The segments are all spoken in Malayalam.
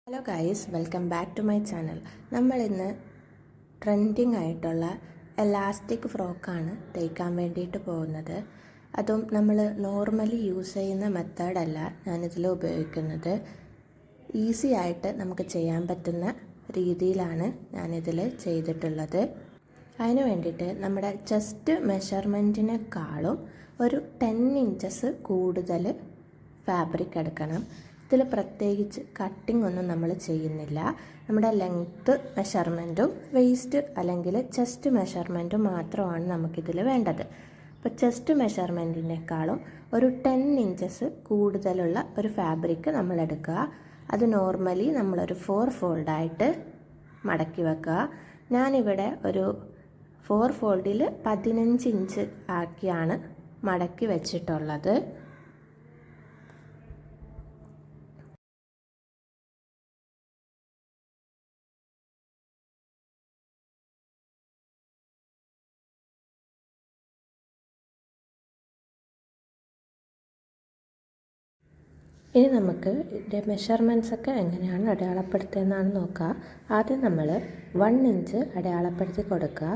Hello guys, welcome back to my channel. നമ്മളിന്ന് ട്രെൻഡിങ് ആയിട്ടുള്ള എലാസ്റ്റിക് ഫ്രോക്കാണ് തയ്ക്കാൻ വേണ്ടിയിട്ട് പോകുന്നത്. അതും നമ്മൾ നോർമലി യൂസ് ചെയ്യുന്ന മെത്തേഡല്ല ഞാനിതിൽ ഉപയോഗിക്കുന്നത്. ഈസി ആയിട്ട് നമുക്ക് ചെയ്യാൻ പറ്റുന്ന രീതിയിലാണ് ഞാനിതിൽ ചെയ്തിട്ടുള്ളത്. അതിന് വേണ്ടിയിട്ട് നമ്മുടെ ചെസ്റ്റ് മെഷർമെൻറ്റിനേക്കാളും ഒരു 10 ഇഞ്ചസ് കൂടുതൽ ഫാബ്രിക് എടുക്കണം. ഇതിൽ പ്രത്യേകിച്ച് കട്ടിംഗ് ഒന്നും നമ്മൾ ചെയ്യുന്നില്ല. നമ്മുടെ ലെങ്ത്ത് മെഷർമെൻറ്റും വെയ്സ്റ്റ് അല്ലെങ്കിൽ ചെസ്റ്റ് മെഷർമെൻറ്റും മാത്രമാണ് നമുക്കിതിൽ വേണ്ടത്. അപ്പോൾ ചെസ്റ്റ് മെഷർമെൻറ്റിനേക്കാളും ഒരു 10 ഇഞ്ചസ് കൂടുതലുള്ള ഒരു ഫാബ്രിക് നമ്മൾ എടുക്കുക. അത് നോർമലി നമ്മളൊരു 4 ഫോൾഡായിട്ട് മടക്കി വെക്കുക. ഞാനിവിടെ ഒരു 4 ഫോൾഡിൽ 15 ഇഞ്ച് ആക്കിയാണ് മടക്കി വെച്ചിട്ടുള്ളത്. ഇനി നമുക്ക് ഇതിൻ്റെ മെഷർമെൻറ്റ്സൊക്കെ എങ്ങനെയാണ് അടയാളപ്പെടുത്തുന്നതെന്നാണ് നോക്കുക. ആദ്യം നമ്മൾ 1 ഇഞ്ച് അടയാളപ്പെടുത്തി കൊടുക്കുക.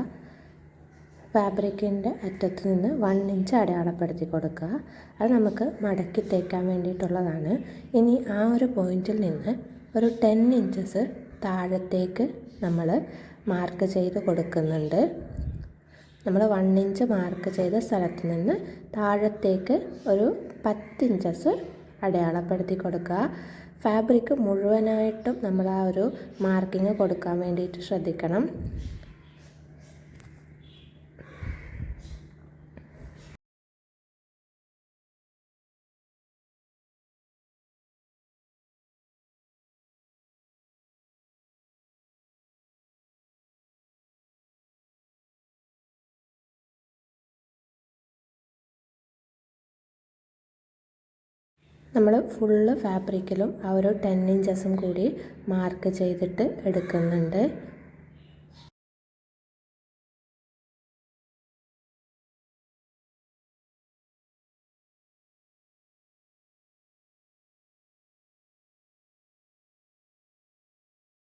ഫാബ്രിക്കിൻ്റെ അറ്റത്ത് നിന്ന് 1 ഇഞ്ച് അടയാളപ്പെടുത്തി കൊടുക്കുക. അത് നമുക്ക് മടക്കി തേക്കാൻ വേണ്ടിയിട്ടുള്ളതാണ്. ഇനി ആ ഒരു പോയിൻറ്റിൽ നിന്ന് ഒരു 10 ഇഞ്ചസ് താഴത്തേക്ക് നമ്മൾ മാർക്ക് ചെയ്ത് കൊടുക്കുന്നുണ്ട്. നമ്മൾ 1 ഇഞ്ച് മാർക്ക് ചെയ്ത സ്ഥലത്ത് നിന്ന് താഴത്തേക്ക് ഒരു 10 ഇഞ്ചസ് അടയാളപ്പെടുത്തി കൊടുക്കുക. ഫാബ്രിക് മുഴുവനായിട്ടും നമ്മൾ ആ ഒരു മാർക്കിങ് കൊടുക്കാൻ വേണ്ടിയിട്ട് ശ്രദ്ധിക്കണം. നമ്മൾ ഫുള്ള് ഫാബ്രിക്കിലും ആ ഒരു 10 ഇഞ്ചസും കൂടി മാർക്ക് ചെയ്തിട്ട് എടുക്കുന്നുണ്ട്.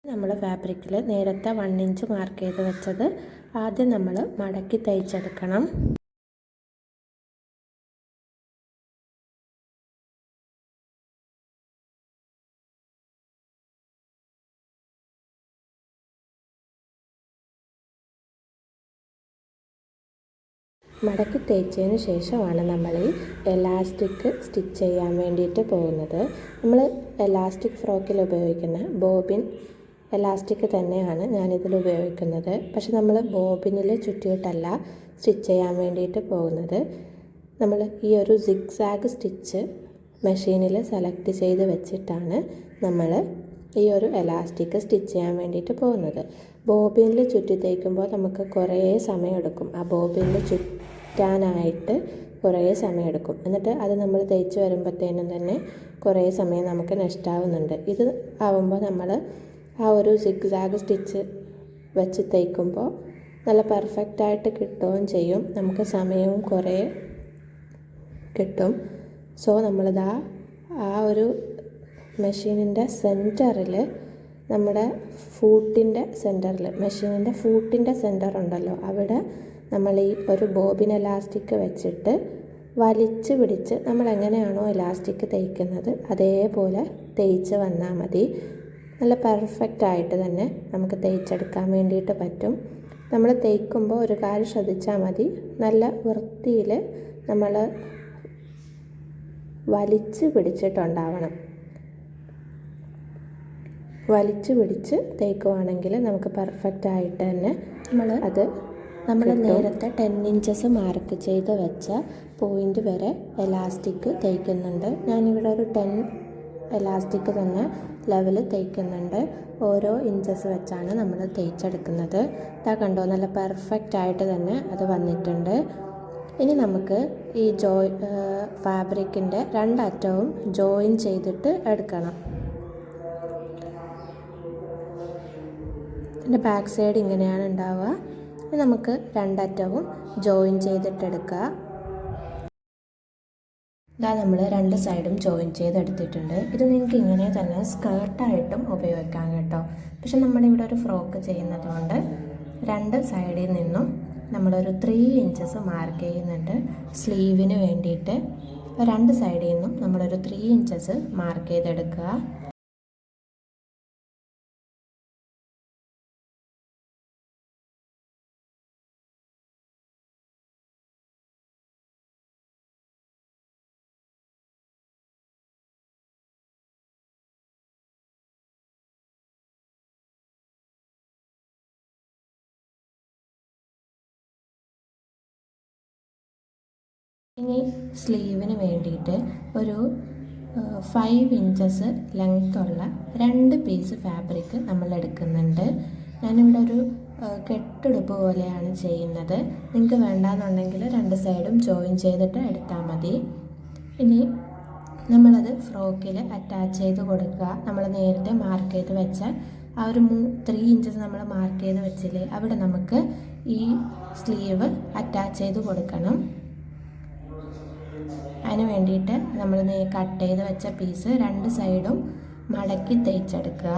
നമ്മൾ ഫാബ്രിക്കിൽ നേരത്തെ 1 ഇഞ്ച് മാർക്ക് ചെയ്ത് വെച്ചത് ആദ്യം നമ്മൾ മടക്കി തയ്ച്ചെടുക്കണം. മടക്കി തേച്ചതിന് ശേഷമാണ് നമ്മൾ ഈ എലാസ്റ്റിക് സ്റ്റിച്ച് ചെയ്യാൻ വേണ്ടിയിട്ട് പോകുന്നത്. നമ്മൾ എലാസ്റ്റിക് ഫ്രോക്കിൽ ഉപയോഗിക്കുന്ന ബോബിൻ എലാസ്റ്റിക് തന്നെയാണ് ഞാനിതിൽ ഉപയോഗിക്കുന്നത്. പക്ഷെ നമ്മൾ ബോബിനിൽ ചുറ്റിയിട്ടല്ല സ്റ്റിച്ച് ചെയ്യാൻ വേണ്ടിയിട്ട് പോകുന്നത്. നമ്മൾ ഈ ഒരു സിഗ്സാഗ് സ്റ്റിച്ച് മെഷീനിൽ സെലക്ട് ചെയ്ത് വെച്ചിട്ടാണ് നമ്മൾ ഈ ഒരു എലാസ്റ്റിക് സ്റ്റിച്ച് ചെയ്യാൻ വേണ്ടിയിട്ട് പോകുന്നത്. ബോബിനിൽ ചുറ്റി തയ്ക്കുമ്പോൾ നമുക്ക് കുറേ സമയമെടുക്കും. ആ ബോബിനിൽ ചുറ്റാനായിട്ട് കുറേ സമയമെടുക്കും. എന്നിട്ട് അത് നമ്മൾ തയ്ച്ച് വരുമ്പോഴത്തേനും തന്നെ കുറേ സമയം നമുക്ക് നഷ്ടമാവുന്നുണ്ട്. ഇത് ആവുമ്പോൾ നമ്മൾ ആ ഒരു സിഗ്സാഗ് സ്റ്റിച്ച് വെച്ച് തയ്ക്കുമ്പോൾ നല്ല പെർഫെക്റ്റായിട്ട് കിട്ടുകയും ചെയ്യും. നമുക്ക് സമയവും കുറേ കിട്ടും. സോ നമ്മളിതാ ആ ഒരു മെഷീനിൻ്റെ സെൻറ്ററിൽ നമ്മുടെ ഫൂട്ടിൻ്റെ സെൻറ്ററിൽ മെഷീനിൻ്റെ ഫൂട്ടിൻ്റെ സെൻറ്റർ ഉണ്ടല്ലോ, അവിടെ നമ്മൾ ഈ ഒരു ബോബിൻ എലാസ്റ്റിക് വെച്ചിട്ട് വലിച്ച് പിടിച്ച് നമ്മൾ എങ്ങനെയാണോ എലാസ്റ്റിക് തയ്ക്കുന്നത് അതേപോലെ തയ്ച്ച് വന്നാൽ മതി. നല്ല പെർഫെക്റ്റായിട്ട് തന്നെ നമുക്ക് തയ്ച്ചെടുക്കാൻ വേണ്ടിയിട്ട് പറ്റും. നമ്മൾ തയ്ക്കുമ്പോൾ ഒരു കാര്യം ശ്രദ്ധിച്ചാൽ മതി, നല്ല വൃത്തിയിൽ നമ്മൾ വലിച്ച് പിടിച്ചിട്ടുണ്ടാവണം. വലിച്ചു പിടിച്ച് തേക്കുവാണെങ്കിൽ നമുക്ക് പെർഫെക്റ്റായിട്ട് തന്നെ നമ്മൾ നേരത്തെ 10 ഇഞ്ചസ് മാർക്ക് ചെയ്ത് വെച്ച പോയിൻ്റ് വരെ എലാസ്റ്റിക് തയ്ക്കുന്നുണ്ട്. ഞാനിവിടെ ഒരു 10 എലാസ്റ്റിക് തന്നെ ലെവൽ തയ്ക്കുന്നുണ്ട്. ഓരോ ഇഞ്ചസ് വെച്ചാണ് നമ്മൾ തയ്ച്ചെടുക്കുന്നത്. ഇതാ കണ്ടോ, നല്ല പെർഫെക്റ്റായിട്ട് തന്നെ അത് വന്നിട്ടുണ്ട്. ഇനി നമുക്ക് ഈ ഫാബ്രിക്കിൻ്റെ 2 അറ്റവും ജോയിൻ ചെയ്തിട്ട് എടുക്കണം. ഇതിൻ്റെ ബാക്ക് സൈഡ് ഇങ്ങനെയാണ് ഉണ്ടാവുക. നമുക്ക് 2 അറ്റവും ജോയിൻ ചെയ്തിട്ടെടുക്കുക. ഇതാ നമ്മൾ രണ്ട് സൈഡും ജോയിൻ ചെയ്തെടുത്തിട്ടുണ്ട്. ഇത് നിങ്ങൾക്ക് ഇങ്ങനെ തന്നെ സ്കേർട്ടായിട്ടും ഉപയോഗിക്കാം കേട്ടോ. പക്ഷെ നമ്മളിവിടെ ഒരു ഫ്രോക്ക് ചെയ്യുന്നത് കൊണ്ട് രണ്ട് സൈഡിൽ നിന്നും നമ്മളൊരു 3 ഇഞ്ചസ് മാർക്ക് ചെയ്യുന്നുണ്ട്. സ്ലീവിന് വേണ്ടിയിട്ട് രണ്ട് സൈഡിൽ നിന്നും നമ്മളൊരു 3 ഇഞ്ചസ് മാർക്ക് ചെയ്തെടുക്കുക. ഇനി സ്ലീവിന് വേണ്ടിയിട്ട് ഒരു 5 ഇഞ്ചസ് ലെങ്ത്തുള്ള 2 പീസ് ഫാബ്രിക് നമ്മൾ എടുക്കുന്നുണ്ട്. ഞാനിവിടെ ഒരു കെട്ടുടുപ്പ് പോലെയാണ് ചെയ്യുന്നത്. നിങ്ങൾക്ക് വേണ്ടാന്നുണ്ടെങ്കിൽ രണ്ട് സൈഡും ജോയിൻ ചെയ്തിട്ട് എടുത്താൽ മതി. ഇനി നമ്മളത് ഫ്രോക്കിൽ അറ്റാച്ച് ചെയ്ത് കൊടുക്കുക. നമ്മൾ നേരത്തെ മാർക്ക് ചെയ്ത് വെച്ച ആ ഒരു 3 ഇഞ്ചസ് നമ്മൾ മാർക്ക് ചെയ്ത് വെച്ചില്ലേ, അവിടെ നമുക്ക് ഈ സ്ലീവ് അറ്റാച്ച് ചെയ്ത് കൊടുക്കണം. അതിന് വേണ്ടിയിട്ട് നമ്മൾ കട്ട് ചെയ്ത് വെച്ച പീസ് രണ്ട് സൈഡും മടക്കി തേച്ചെടുക്കുക.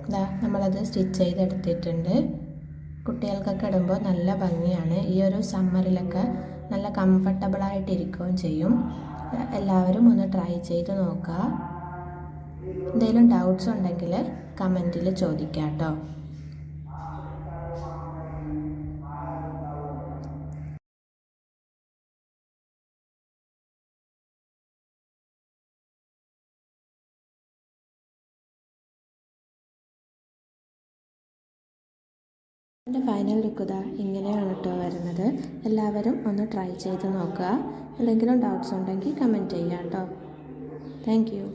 ഇതാ നമ്മളത് സ്റ്റിച്ച് ചെയ്തെടുത്തിട്ടുണ്ട്. കുട്ടികൾക്കൊക്കെ ഇടുമ്പോൾ നല്ല ഭംഗിയാണ്. ഈ ഒരു സമ്മറിലൊക്കെ നല്ല കംഫർട്ടബിളായിട്ടിരിക്കുകയും ചെയ്യും. എല്ലാവരും ഒന്ന് ട്രൈ ചെയ്ത് നോക്കുക. എന്തെങ്കിലും ഡൗട്ട്സ് ഉണ്ടെങ്കിൽ കമൻറ്റിൽ ചോദിക്കാം കേട്ടോ. എൻ്റെ ഫൈനൽ ലുക്ക് ഇതാ ഇങ്ങനെയാണ് കേട്ടോ വരുന്നത്. എല്ലാവരും ഒന്ന് ട്രൈ ചെയ്ത് നോക്കുക. എന്തെങ്കിലും ഡൗട്ട്സ് ഉണ്ടെങ്കിൽ കമൻറ്റ് ചെയ്യാം കേട്ടോ. Thank you.